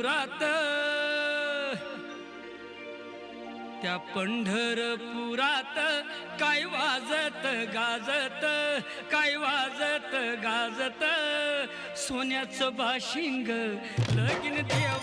पंढरपुरात, त्या पंढरपुरात काय वाजत गाजत, काय वाजत गाजत, सोन्याचं बाशिंग लगीन देव